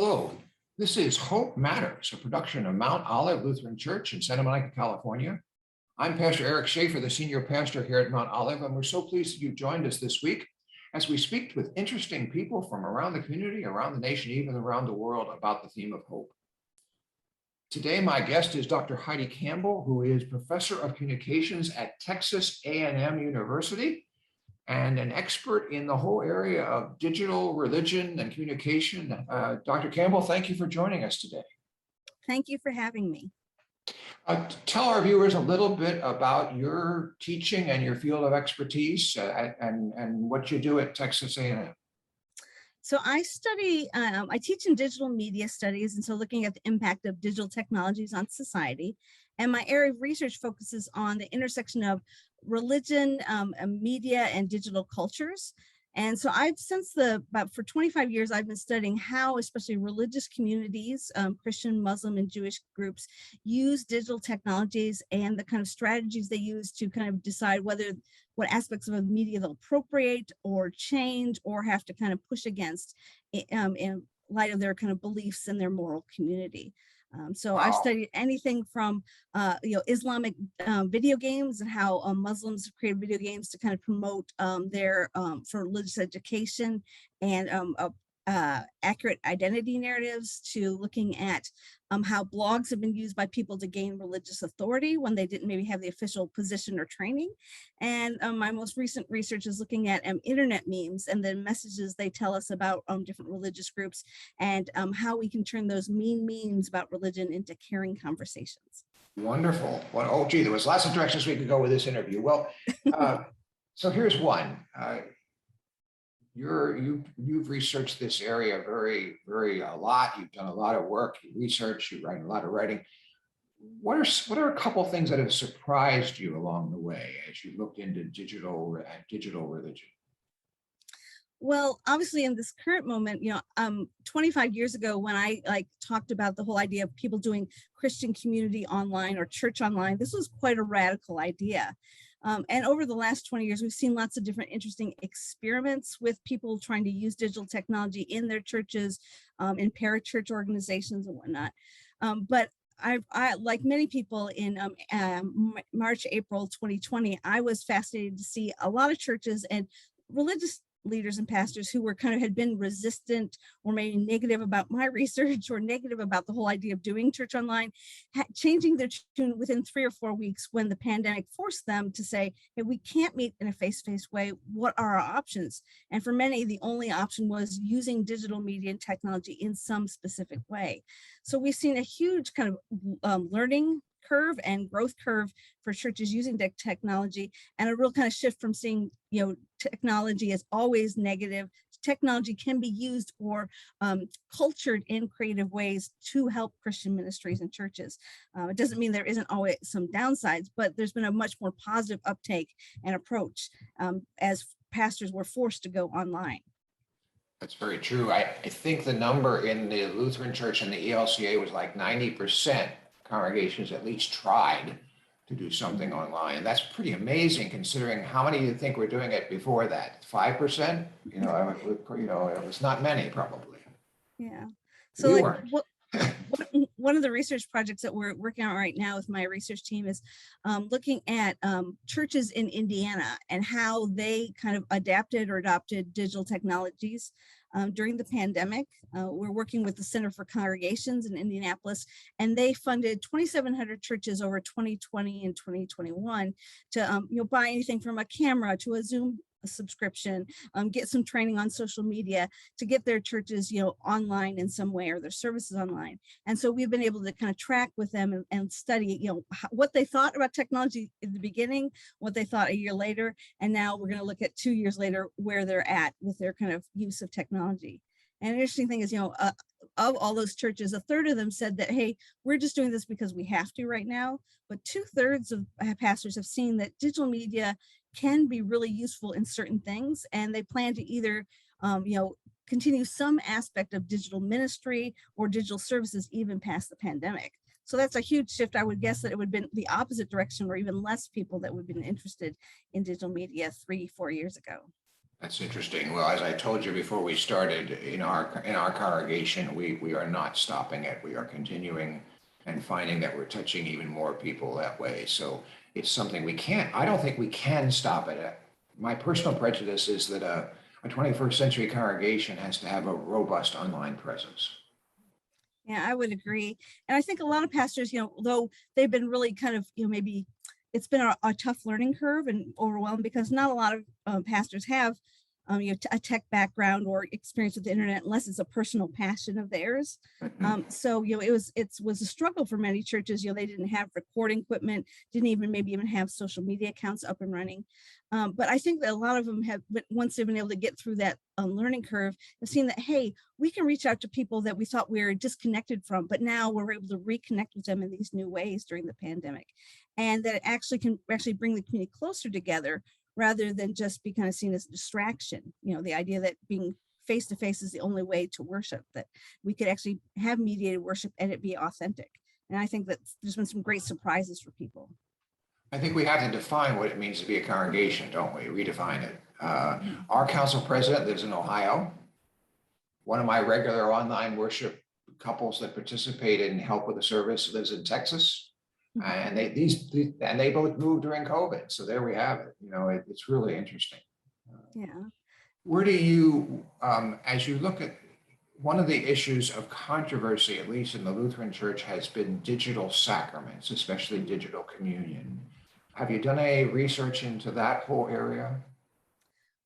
Hello, this is Hope Matters, a production of Mount Olive Lutheran Church in Santa Monica, California. I'm Pastor Eric Shafer, the senior pastor here at Mount Olive, and we're so pleased that you've joined us this week as we speak with interesting people from around the community, around the nation, even around the world about the theme of hope. Today, my guest is Dr. Heidi Campbell, who is professor of communications at Texas A&M University and an expert in the whole area of digital religion and communication. Dr. Campbell, thank you for joining us today. Thank you for having me. Tell our viewers a little bit about your teaching and your field of expertise and what you do at Texas A&M. So I teach in digital media studies, and so looking at the impact of digital technologies on society. And my area of research focuses on the intersection of religion, media, and digital cultures. And so for 25 years, I've been studying how especially religious communities, Christian, Muslim, and Jewish groups use digital technologies and the kind of strategies they use to kind of decide what aspects of the media they'll appropriate or change or have to kind of push against in light of their kind of beliefs and their moral community. So I've studied anything from Islamic video games and how Muslims have created video games to kind of promote for religious education and accurate identity narratives, to looking at how blogs have been used by people to gain religious authority when they didn't maybe have the official position or training. And my most recent research is looking at internet memes and the messages they tell us about different religious groups, and how we can turn those mean memes about religion into caring conversations. Wonderful. Well, oh, gee, there was lots of directions we could go with this interview. Well, so here's one. You've researched this area a lot. You've done a lot of work, you research, you write a lot of writing. What are a couple of things that have surprised you along the way as you looked into digital religion? Well, obviously in this current moment, 25 years ago when I talked about the whole idea of people doing Christian community online or church online, this was quite a radical idea. And over the last 20 years, we've seen lots of different interesting experiments with people trying to use digital technology in their churches, in parachurch organizations and whatnot. But I, like many people in March, April 2020, I was fascinated to see a lot of churches and religious leaders and pastors who had been resistant or maybe negative about my research or negative about the whole idea of doing church online, changing their tune within 3 or 4 weeks when the pandemic forced them to say, hey, we can't meet in a face-to-face way. What are our options? And for many, the only option was using digital media and technology in some specific way. So we've seen a huge kind of learning curve and growth curve for churches using technology, and a real kind of shift from seeing technology as always negative. Technology can be used or cultured in creative ways to help Christian ministries and churches. It doesn't mean there isn't always some downsides, but there's been a much more positive uptake and approach as pastors were forced to go online. That's very true. I think the number in the Lutheran Church and the ELCA was like 90% congregations at least tried to do something online. And that's pretty amazing considering how many you think were doing it before that? 5%? It was not many probably. Yeah. So one of the research projects that we're working on right now with my research team is looking at churches in Indiana and how they kind of adapted or adopted digital technologies during the pandemic. We're working with the Center for Congregations in Indianapolis, and they funded 2,700 churches over 2020 and 2021 to buy anything from a camera to a Zoom subscription, get some training on social media to get their churches, online in some way, or their services online. And so we've been able to kind of track with them and study, what they thought about technology in the beginning, what they thought a year later, and now we're going to look at 2 years later where they're at with their kind of use of technology. And an interesting thing is, of all those churches, a third of them said that, hey, we're just doing this because we have to right now. But 2/3 of pastors have seen that digital media can be really useful in certain things, and they plan to either continue some aspect of digital ministry or digital services even past the pandemic. So that's a huge shift. I would guess that it would have been the opposite direction, or even less people that would have been interested in digital media 3-4 years ago. That's interesting. Well, as I told you before we started, in our congregation, we are not stopping it. We are continuing and finding that we're touching even more people that way. So it's something I don't think we can stop it. My personal prejudice is that a 21st century congregation has to have a robust online presence. Yeah, I would agree. And I think a lot of pastors, though they've been really kind of, maybe it's been a tough learning curve and overwhelmed because not a lot of pastors have, a tech background or experience with the internet unless it's a personal passion of theirs. So, it was a struggle for many churches. They didn't have recording equipment, didn't even maybe even have social media accounts up and running. But I think that a lot of them have, but once they've been able to get through that learning curve, have seen that, hey, we can reach out to people that we thought we were disconnected from, but now we're able to reconnect with them in these new ways during the pandemic. And that it actually can actually bring the community closer together rather than just be kind of seen as a distraction. The idea that being face to face is the only way to worship, that we could actually have mediated worship and it be authentic. And I think that there's been some great surprises for people. I think we have to define what it means to be a congregation, don't we? Redefine it. Our council president lives in Ohio. One of my regular online worship couples that participate and help with the service lives in Texas. And they both moved during COVID. So there we have it. It's really interesting. Yeah. Where do you, as you look at one of the issues of controversy, at least in the Lutheran Church, has been digital sacraments, especially digital communion. Have you done any research into that whole area?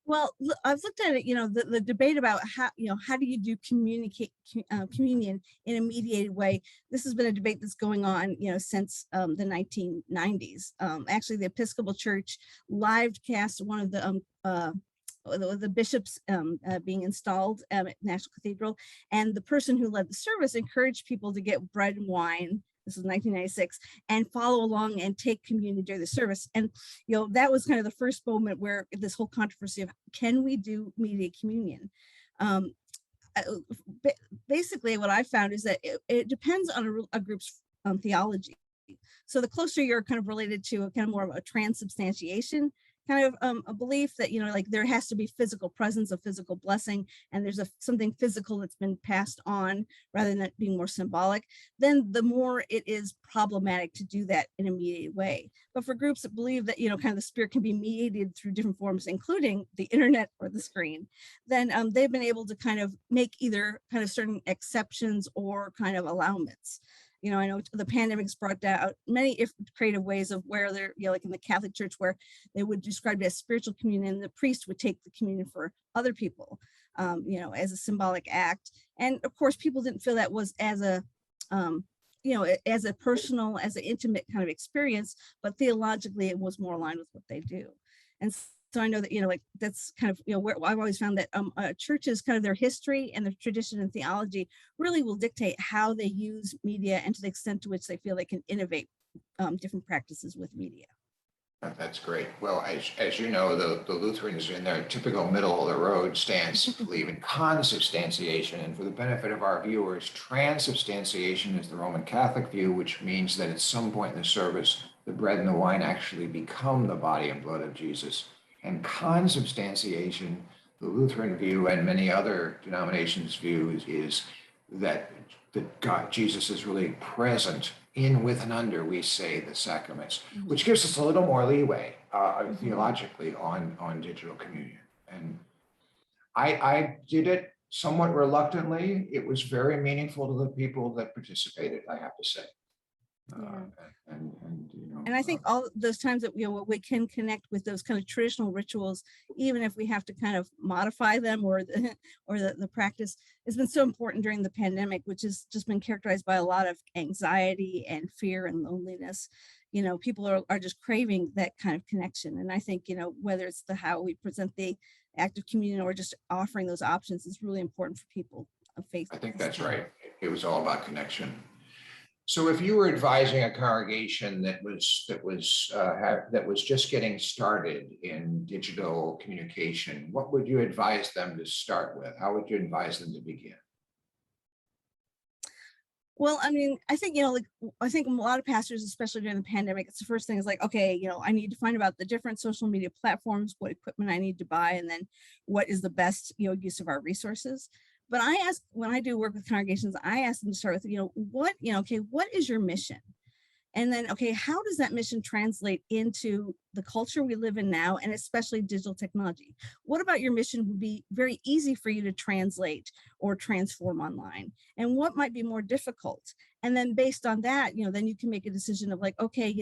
Well, I've looked at it, the debate about how do you do communion in a mediated way. This has been a debate that's going on, since the 1990s. Actually, the Episcopal Church live cast one of the bishops being installed at National Cathedral, and the person who led the service encouraged people to get bread and wine. This was 1996, and follow along and take communion during the service. And that was kind of the first moment where this whole controversy of can we do mediated communion. Basically, what I found is that it depends on a group's theology. So the closer you're kind of related to a kind of more of a transubstantiation kind of a belief that like there has to be physical presence, a physical blessing, and there's something physical that's been passed on rather than it being more symbolic, then the more it is problematic to do that in a mediated way. But for groups that believe that kind of the spirit can be mediated through different forms, including the internet or the screen, then they've been able to kind of make either kind of certain exceptions or kind of allowments. I know the pandemic's brought out many creative ways of where they're, like in the Catholic Church, where they would describe it as spiritual communion, and the priest would take the communion for other people, as a symbolic act. And of course, people didn't feel that was as a, as a personal, as an intimate kind of experience, but theologically, it was more aligned with what they do. And so I know that, like that's kind of, where I've always found that churches, kind of their history and their tradition and theology really will dictate how they use media and to the extent to which they feel they can innovate different practices with media. That's great. Well, as you know, the Lutherans in their typical middle of the road stance believe in consubstantiation. And for the benefit of our viewers, transubstantiation is the Roman Catholic view, which means that at some point in the service, the bread and the wine actually become the body and blood of Jesus. And consubstantiation, the Lutheran view and many other denominations' views, is that God, Jesus is really present in, with, and under, we say, the sacraments, which gives us a little more leeway theologically on digital communion. And I did it somewhat reluctantly. It was very meaningful to the people that participated, I have to say. And I think all those times that we can connect with those kind of traditional rituals, even if we have to kind of modify them or the practice, has been so important during the pandemic, which has just been characterized by a lot of anxiety and fear and loneliness. People are just craving that kind of connection. And I think, whether it's how we present the act of communion or just offering those options is really important for people of faith. I think that's right. It was all about connection. So if you were advising a congregation that was just getting started in digital communication, what would you advise them to start with? How would you advise them to begin? Well, I mean, I think, like, I think a lot of pastors, especially during the pandemic, it's the first thing is like, okay, I need to find about the different social media platforms, what equipment I need to buy, and then what is the best, use of our resources. But I ask, when I do work with congregations, I ask them to start with, okay, what is your mission? And then, okay, how does that mission translate into the culture we live in now, and especially digital technology? What about your mission would be very easy for you to translate or transform online? And what might be more difficult? And then based on that, then you can make a decision of like, okay,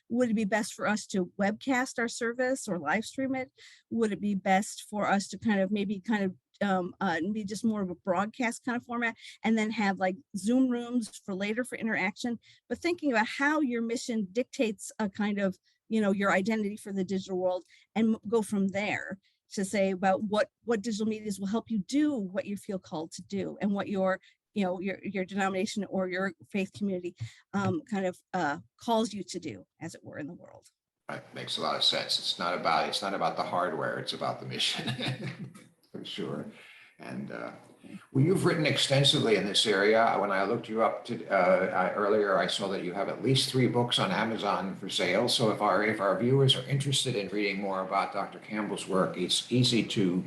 would it be best for us to webcast our service or live stream it? Would it be best for us to be just more of a broadcast kind of format, and then have like Zoom rooms for later for interaction? But thinking about how your mission dictates a kind of, your identity for the digital world, and go from there to say about what digital medias will help you do what you feel called to do, and what your denomination or your faith community calls you to do, as it were, in the world. Right, makes a lot of sense. It's not about the hardware, it's about the mission. For sure. And well, you've written extensively in this area. When I looked you up earlier, I saw that you have at least 3 books on Amazon for sale. So if our viewers are interested in reading more about Dr. Campbell's work, it's easy to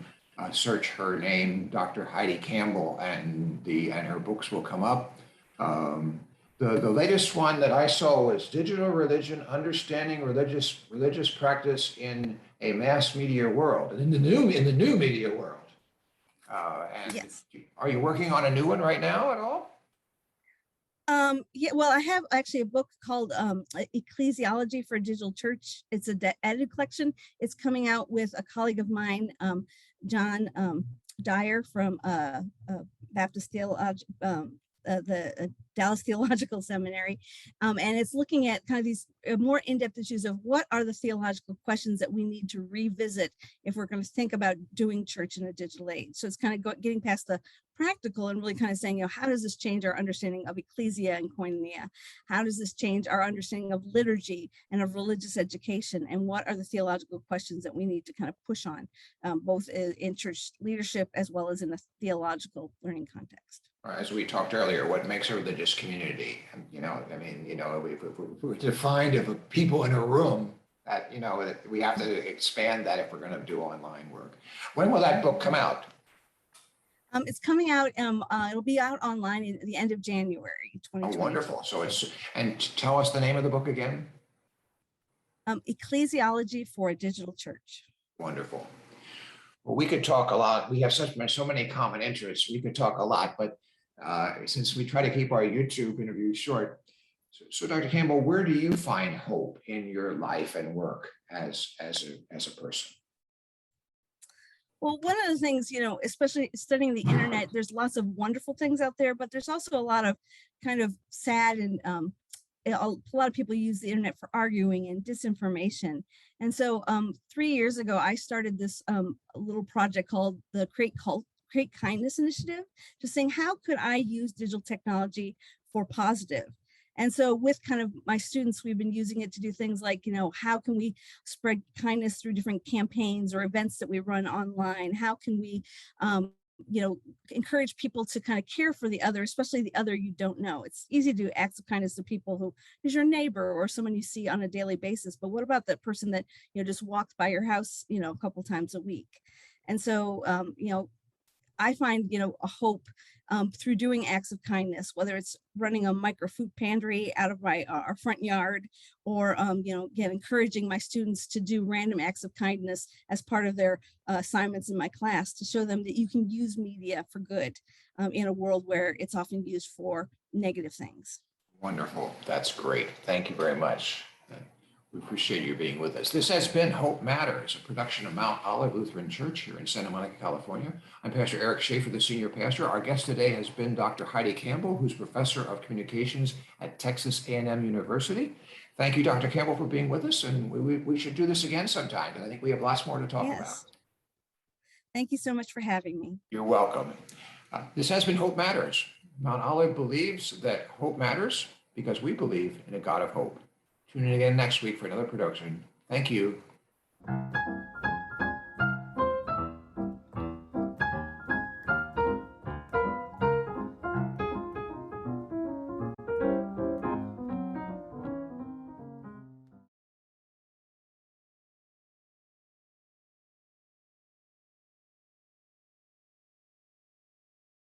search her name, Dr. Heidi Campbell, and her books will come up. The latest one that I saw was Digital Religion: Understanding Religious Practice in a Mass Media World, and in the new media world. And Yes. are you working on a new one right now at all? Yeah, well, I have actually a book called Ecclesiology for a Digital Church. It's a edited collection. It's coming out with a colleague of mine, John Dyer from Baptist Theology, the Dallas Theological Seminary. And it's looking at kind of these more in-depth issues of what are the theological questions that we need to revisit if we're going to think about doing church in a digital age. So it's kind of getting past the practical and really kind of saying, how does this change our understanding of ecclesia and koinonia? How does this change our understanding of liturgy and of religious education? And what are the theological questions that we need to kind of push on, both in church leadership as well as in a theological learning context? As we talked earlier, what makes a religious community? If we're defined of people in a room, that we have to expand that if we're going to do online work. When will that book come out? It's coming out. It'll be out online at the end of January 2020. Oh, wonderful! And tell us the name of the book again. Ecclesiology for a Digital Church. Wonderful. Well, we could talk a lot. We have so many common interests. We could talk a lot, but since we try to keep our YouTube interviews short, so Dr. Campbell, where do you find hope in your life and work as a person? Well, one of the things, especially studying the internet, there's lots of wonderful things out there, but there's also a lot of kind of sad and a lot of people use the internet for arguing and disinformation. And so 3 years ago, I started this little project called the Create Kindness Initiative, just saying, how could I use digital technology for positive? And so with kind of my students, we've been using it to do things like, how can we spread kindness through different campaigns or events that we run online? How can we, encourage people to kind of care for the other, especially the other you don't know? It's easy to do acts of kindness to people who's your neighbor or someone you see on a daily basis. But what about that person that, just walked by your house, a couple times a week? And so, I find, a hope through doing acts of kindness, whether it's running a micro food pantry out of our front yard, or encouraging my students to do random acts of kindness as part of their assignments in my class, to show them that you can use media for good in a world where it's often used for negative things. Wonderful. That's great. Thank you very much. We appreciate you being with us. This has been Hope Matters, a production of Mount Olive Lutheran Church here in Santa Monica, California. I'm Pastor Eric Shafer, the senior pastor. Our guest today has been Dr. Heidi Campbell, who's professor of communications at Texas A&M University. Thank you, Dr. Campbell, for being with us, and we should do this again sometime. I think we have lots more to talk about. Thank you so much for having me. You're welcome. This has been Hope Matters. Mount Olive believes that hope matters because we believe in a God of hope. Tune in again next week for another production. Thank you.